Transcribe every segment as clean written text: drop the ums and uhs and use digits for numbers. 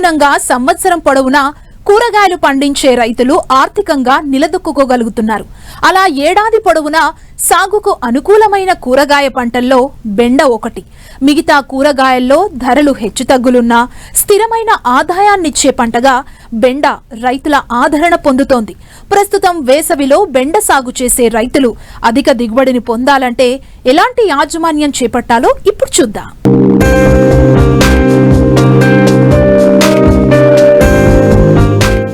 అనుగుణంగా సంవత్సరం పొడవునా కూరగాయలు పండించే రైతులు ఆర్థికంగా నిలదొక్కుకోగలుగుతున్నారు. అలా ఏడాది పొడవునా సాగుకు అనుకూలమైన కూరగాయ పంటల్లో బెండ ఒకటి. మిగతా కూరగాయల్లో ధరలు హెచ్చుతగ్గులున్నా స్థిరమైన ఆదాయాన్నిచ్చే పంటగా బెండ రైతుల ఆదరణ పొందుతోంది. ప్రస్తుతం వేసవిలో బెండ సాగు చేసే రైతులు అధిక దిగుబడిని పొందాలంటే ఎలాంటి యాజమాన్యం చేపట్టాలో ఇప్పుడు చూద్దాం.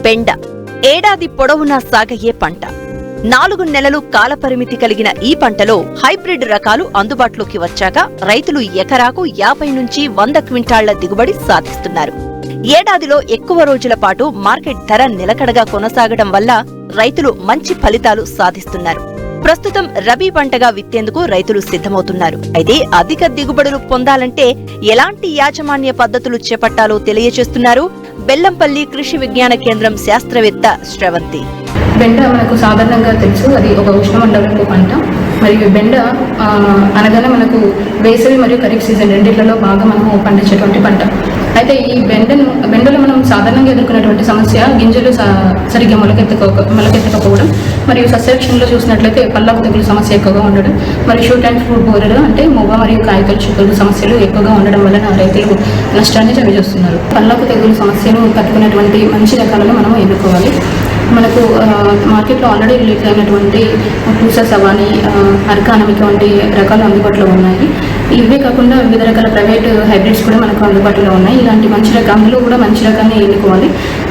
బెండ ఏడాది పొడవునా సాగయ్యే పంట. 4 నెలలు కాలపరిమితి కలిగిన ఈ పంటలో హైబ్రిడ్ రకాలు అందుబాటులోకి వచ్చాక రైతులు ఎకరాకు 50 నుంచి 100 క్వింటాళ్ల దిగుబడి సాధిస్తున్నారు. ఏడాదిలో ఎక్కువ రోజుల పాటు మార్కెట్ ధర నిలకడగా కొనసాగడం వల్ల రైతులు మంచి ఫలితాలు సాధిస్తున్నారు. ప్రస్తుతం రబీ పంటగా విత్తేందుకు రైతులు సిద్ధమవుతున్నారు. అయితే అధిక దిగుబడులు పొందాలంటే ఎలాంటి యాజమాన్య పద్ధతులు చేపట్టాలో తెలియజేస్తున్నారు బెల్లంపల్లి కృషి విజ్ఞాన కేంద్రం శాస్త్రవేత్త శ్రవంతి. బెండ మనకు సాధారణంగా తెలుసు, అది ఒక ఉష్ణమండలపు పంట. మరియు బెండ అనగానే మనకు వేసవి మరియు ఖరీఫ్ సీజన్ రెండిళ్లలో బాగా మనము పండించేటువంటి పంట. అయితే ఈ బెండలో మనం సాధారణంగా ఎదుర్కొనేటువంటి సమస్య గింజలు సరిగ్గా మొలకెత్తకపోవడం, మరియు సస్యరక్షణలో చూసినట్లయితే పల్లాకు తెగులు సమస్య ఎక్కువగా ఉండడం, మరియు షూట్ అండ్ ఫ్రూట్ బోరర్ అంటే మొవ్వ మరియు కాయతొలి చుక్కలు సమస్యలు ఎక్కువగా ఉండడం వలన రైతులు నష్టాన్ని చవిచూస్తున్నారు. పల్లాకు తెగులు సమస్యను తట్టుకునేటువంటి మంచి రకాలను మనం ఎన్నుకోవాలి. మనకు మార్కెట్లో ఆల్రెడీ రిలీజ్ అయినటువంటి పూసా సవాని, అర్కానమిక వంటి రకాలు అందుబాటులో ఉన్నాయి. ఇవే కాకుండా వివిధ రకాల ప్రైవేట్ హైబ్రిడ్స్ కూడా మనకు అందుబాటులో ఉన్నాయి. ఇలాంటి మంచి రకాలు కూడా మంచి రకాన్ని ఎన్నుకోవాలి.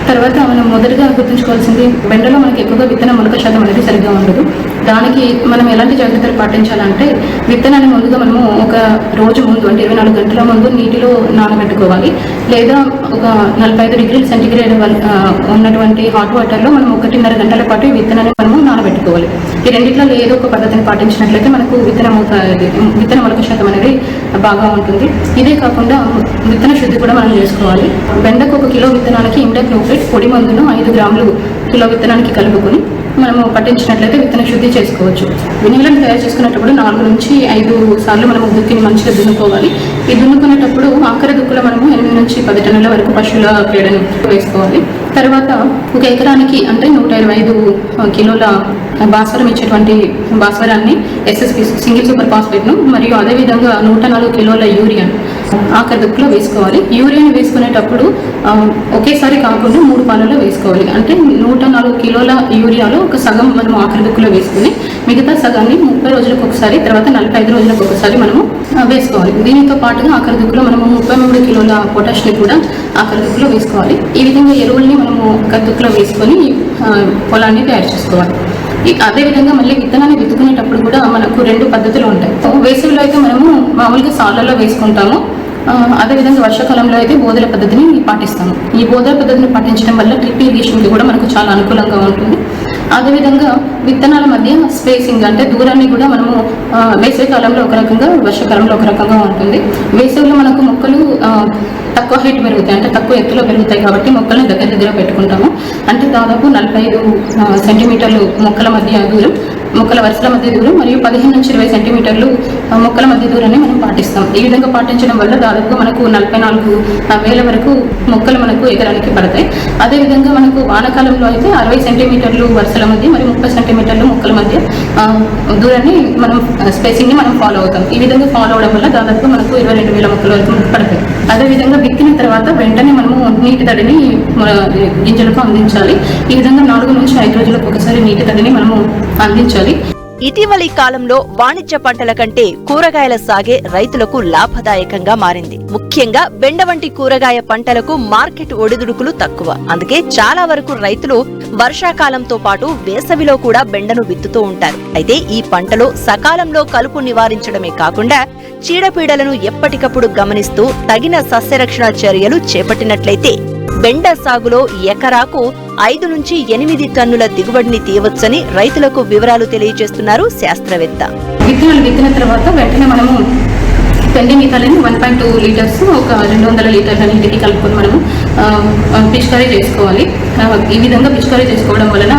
తర్వాత మనం మొదటగా గుర్తుంచుకోవాల్సింది, బెండలో మనకి ఎక్కువగా విత్తన మొలక శాతం అనేది సరిగ్గా ఉండదు. దానికి మనం ఎలాంటి జాగ్రత్తలు పాటించాలంటే, విత్తనాన్ని ముందుగా మనము ఒక రోజు ముందు అంటే 24 గంటల ముందు నీటిలో నానబెట్టుకోవాలి. లేదా ఒక 45 డిగ్రీల సెంటీగ్రేడ్ ఉన్నటువంటి హాట్ వాటర్లో మనం 1.5 గంటల పాటు ఈ విత్తనాన్ని మనము నానబెట్టుకోవాలి. ఈ రెండిట్లో ఏదో ఒక పద్ధతిని పాటించినట్లయితే మనకు విత్తన మొలక శాతం అనేది బాగా ఉంటుంది. ఇదే కాకుండా విత్తన శుద్ధి కూడా మనం చేసుకోవాలి. బెండకు 1 కిలో విత్తనానికి ఇమిడాక్లోప్రిడ్ పొడి మందును 5 గ్రాములు కిలో విత్తనానికి కలుపుకొని మనము పట్టించినట్లయితే విత్తన శుద్ధి చేసుకోవచ్చు. వినిలను తయారు చేసుకునేటప్పుడు 4 నుంచి 5 సార్లు మనము దుక్కిని మంచిగా దున్నుకోవాలి. ఈ దున్నుకునేటప్పుడు ఆఖరి దుక్కులో మనము 8 నుంచి 10 టన్నుల వరకు పశువుల పేడను వేసుకోవాలి. తర్వాత 1 ఎకరానికి అంటే 125 కిలోల భాస్వరం ఇచ్చేటువంటి భాస్వరాన్ని ఎస్ఎస్పి సింగిల్ సూపర్ ఫాస్ఫేట్ను, మరియు అదేవిధంగా 104 కిలోల యూరియాను ఆఖరి దుక్కులో వేసుకోవాలి. యూరియాను వేసుకునేటప్పుడు ఒకేసారి కాకుండా 3 పాలలో వేసుకోవాలి. అంటే 104 కిలోల యూరియాలో ఒక సగం మనం ఆఖరి దుక్కులో వేసుకుని మిగతా సగాన్ని 30 రోజులకు ఒకసారి, తర్వాత 45 రోజులకు ఒకసారి మనము వేసుకోవాలి. దీనితో పాటుగా ఆఖరి దుక్కులో మనము 33 కిలోల పొటాషియం కూడా ఆఖరి దుక్కులో వేసుకోవాలి. ఈ విధంగా ఎరువుల్ని మనము ఆఖరి దుక్కులో వేసుకొని పొలాన్ని తయారు చేసుకోవాలి. అదేవిధంగా మళ్ళీ విత్తనాన్ని విత్తుకునేటప్పుడు కూడా మనకు 2 పద్ధతులు ఉంటాయి. వేసవిలో అయితే మనము మామూలుగా సాళ్ళల్లో వేసుకుంటాము. అదేవిధంగా వర్షాకాలంలో అయితే బోధల పద్ధతిని పాటిస్తాము. ఈ బోధల పద్ధతిని పాటించడం వల్ల డ్రిప్ ఇరిగేషన్కి కూడా మనకు చాలా అనుకూలంగా ఉంటుంది. అదేవిధంగా విత్తనాల మధ్య స్పేసింగ్ అంటే దూరాన్ని కూడా మనము వేసవి కాలంలో ఒక రకంగా, వర్షాకాలంలో ఒక రకంగా ఉంటుంది. వేసవిలో మనకు మొక్కలు తక్కువ హైట్ పెరుగుతాయి, అంటే తక్కువ ఎత్తులో పెరుగుతాయి కాబట్టి మొక్కలను దగ్గర పెట్టుకుంటాము. అంటే దాదాపు 45 సెంటీమీటర్లు మొక్కల మధ్య దూరం, మొక్కల వరుసల మధ్య దూరం, మరియు 15 నుంచి 20 సెంటీమీటర్లు మొక్కల మధ్య దూరాన్ని మనం పాటిస్తాం. ఈ విధంగా పాటించడం వల్ల దాదాపు మనకు 44,000 వరకు మొక్కలు మనకు ఎకరానికి పడతాయి. అదేవిధంగా మనకు వానాకాలంలో అయితే 60 సెంటీమీటర్లు వరుసల మధ్య మరియు 30 సెంటీమీటర్లు మొక్కల మధ్య దూరాన్ని మనం స్పేసింగ్ని మనం ఫాలో అవుతాం. ఈ విధంగా ఫాలో అవడం వల్ల దాదాపు మనకు 22,000 మొక్కల వరకు మనకు పడతాయి. అదేవిధంగా విత్తిన తర్వాత వెంటనే మనము నీటి తడిని గింజలకు అందించాలి. ఈ విధంగా 4 నుంచి 5 రోజులకు ఒకసారి నీటి తడిని మనము అందించాలి. ఇటీవలి కాలంలో వాణిజ్య పంటల కంటే కూరగాయల సాగే రైతులకు లాభదాయకంగా మారింది. ముఖ్యంగా బెండ వంటి కూరగాయ పంటలకు మార్కెట్ ఒడిదుడుకులు తక్కువ. అందుకే చాలా వరకు రైతులు వర్షాకాలంతో పాటు వేసవిలో కూడా బెండను విత్తుతూ ఉంటారు. అయితే ఈ పంటలో సకాలంలో కలుపు నివారించడమే కాకుండా చీడపీడలను ఎప్పటికప్పుడు గమనిస్తూ తగిన సస్యరక్షణ చర్యలు చేపట్టినట్లయితే బెండ సాగులో ఎకరాకు 5 నుంచి 8 టన్నుల దిగుబడిని తీయవచ్చని రైతులకు వివరాలు తెలియజేస్తున్నారు శాస్త్రవేత్త. విత్తనాలు విత్తిన తర్వాత వెంటనే మనము పెండి మిథాలిన్ 1.2 లీటర్స్ ఒక 200 లీటర్ల నీటికి కలుపుకొని మనము పిచికారీ చేసుకోవాలి. ఈ విధంగా పిచికారీ చేసుకోవడం వలన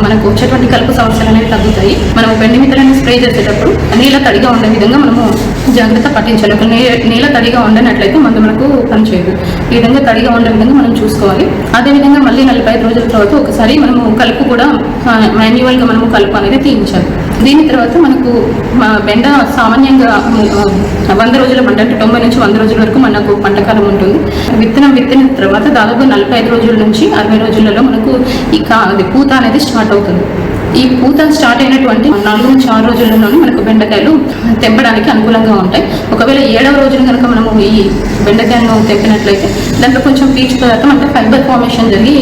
మనకు వచ్చేటువంటి కలుపు సమస్యలు అనేవి తగ్గుతాయి. మనం బెండ మిత్రలని స్ప్రే చేసేటప్పుడు నేల తడిగా ఉండే విధంగా మనము జాగ్రత్త పాటించాలి. ఒక నేల తడిగా ఉండనట్లయితే మనకు పనిచేయదు. ఈ విధంగా తడిగా ఉండే విధంగా మనం చూసుకోవాలి. అదేవిధంగా మళ్ళీ 45 రోజుల తర్వాత ఒకసారి మనము కలుపు కూడా మాన్యువల్గా మనము కలుపు అనేది తీయించాలి. దీని తర్వాత మనకు బెండ సామాన్యంగా 100 రోజుల పంట అంటే 90 నుంచి 100 రోజుల వరకు మనకు పంటకాలం ఉంటుంది. విత్తిన తర్వాత దాదాపు 45 రోజుల నుంచి 60 రోజులలో మనకు పూత అనేది స్టార్ట్ అవుతుంది. ఈ పూత స్టార్ట్ అయినటువంటి 4 నుంచి 6 రోజుల్లోనే మనకు బెండకాయలు తెంపడానికి అనుకూలంగా ఉంటాయి. ఒకవేళ 7వ రోజున కనుక మనము ఈ బెండకాయలను తెంపినట్లయితే దాంట్లో కొంచెం పీచు పదార్థం అంటే ఫైబర్ ఫార్మేషన్ జరిగి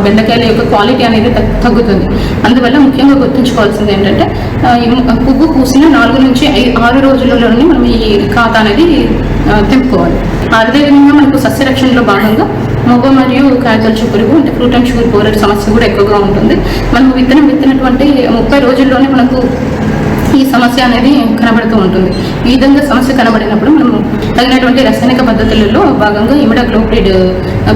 బెండకాయల యొక్క క్వాలిటీ అనేది తగ్గుతుంది. అందువల్ల ముఖ్యంగా గుర్తుంచుకోవాల్సింది ఏంటంటే పువ్వు పూసిన 4 నుంచి 6 రోజులలోనే మనం ఈ ఖాతా అనేది తెంపుకోవాలి. అదేవిధంగా మనకు సస్యరక్షణలో భాగంగా మొగ మరియు కాయతొలుచు పురుగు అంటే ఫ్రూట్ అండ్ షుగర్ బోరర్ సమస్య కూడా ఎక్కువగా ఉంటుంది. మనము విత్తినటువంటి 30 రోజుల్లోనే మనకు ఈ సమస్య అనేది కనబడుతూ ఉంటుంది. ఈ విధంగా సమస్య కనబడినప్పుడు మనము తగినటువంటి రసాయనిక పద్ధతులలో భాగంగా ఇమిడాక్లోప్రిడ్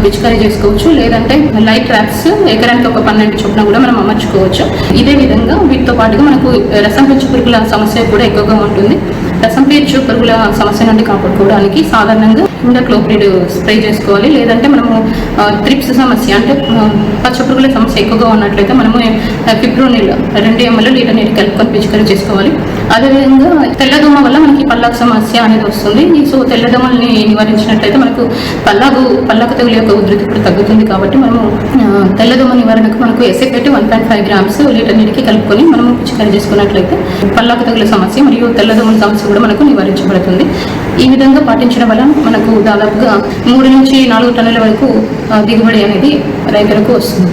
పిచికారీ చేసుకోవచ్చు. లేదంటే లైట్ ట్రాప్స్ ఎకరానికి ఒక 12 చొప్పున కూడా మనం అమర్చుకోవచ్చు. ఇదే విధంగా వీటితో పాటుగా మనకు రసం పీచు పురుగుల సమస్య కూడా ఎక్కువగా ఉంటుంది. రసం పీచు పురుగుల సమస్య నుండి కాపాడుకోవడానికి సాధారణంగా ఇమిడాక్లోప్రిడ్ స్ప్రే చేసుకోవాలి. లేదంటే మనము త్రిప్స్ సమస్య అంటే పచ్చ పురుగుల సమస్య ఎక్కువగా ఉన్నట్లయితే మనము ఫిబ్రోనిల్ 2 ml లీటర్ నీటి కలుపుకొని పిచికారీ చేసుకోవాలి. అదేవిధంగా తెల్లదోమ వల్ల మనకి పల్లాకు సమస్య అనేది వస్తుంది. సో తెల్లదోమల్ని నివారించినట్లయితే మనకు పల్లాకు తెగులు యొక్క ఉధృతి కూడా తగ్గుతుంది. కాబట్టి మనము తెల్లదోమ నివారణకు మనకు ఎసెపెట్ 1.5 grams లీటర్ నీటికి కలుపుకొని మనము పిచికారీ చేసుకున్నట్లయితే పల్లాకు తెగుల సమస్య మరియు తెల్లదోమల సమస్య కూడా మనకు నివారించబడుతుంది. ఈ విధంగా పాటించడం వల్ల మనకు దాదాపుగా 3 నుంచి 4 టన్నుల వరకు దిగుబడి అనేది రైతులకు వస్తుంది.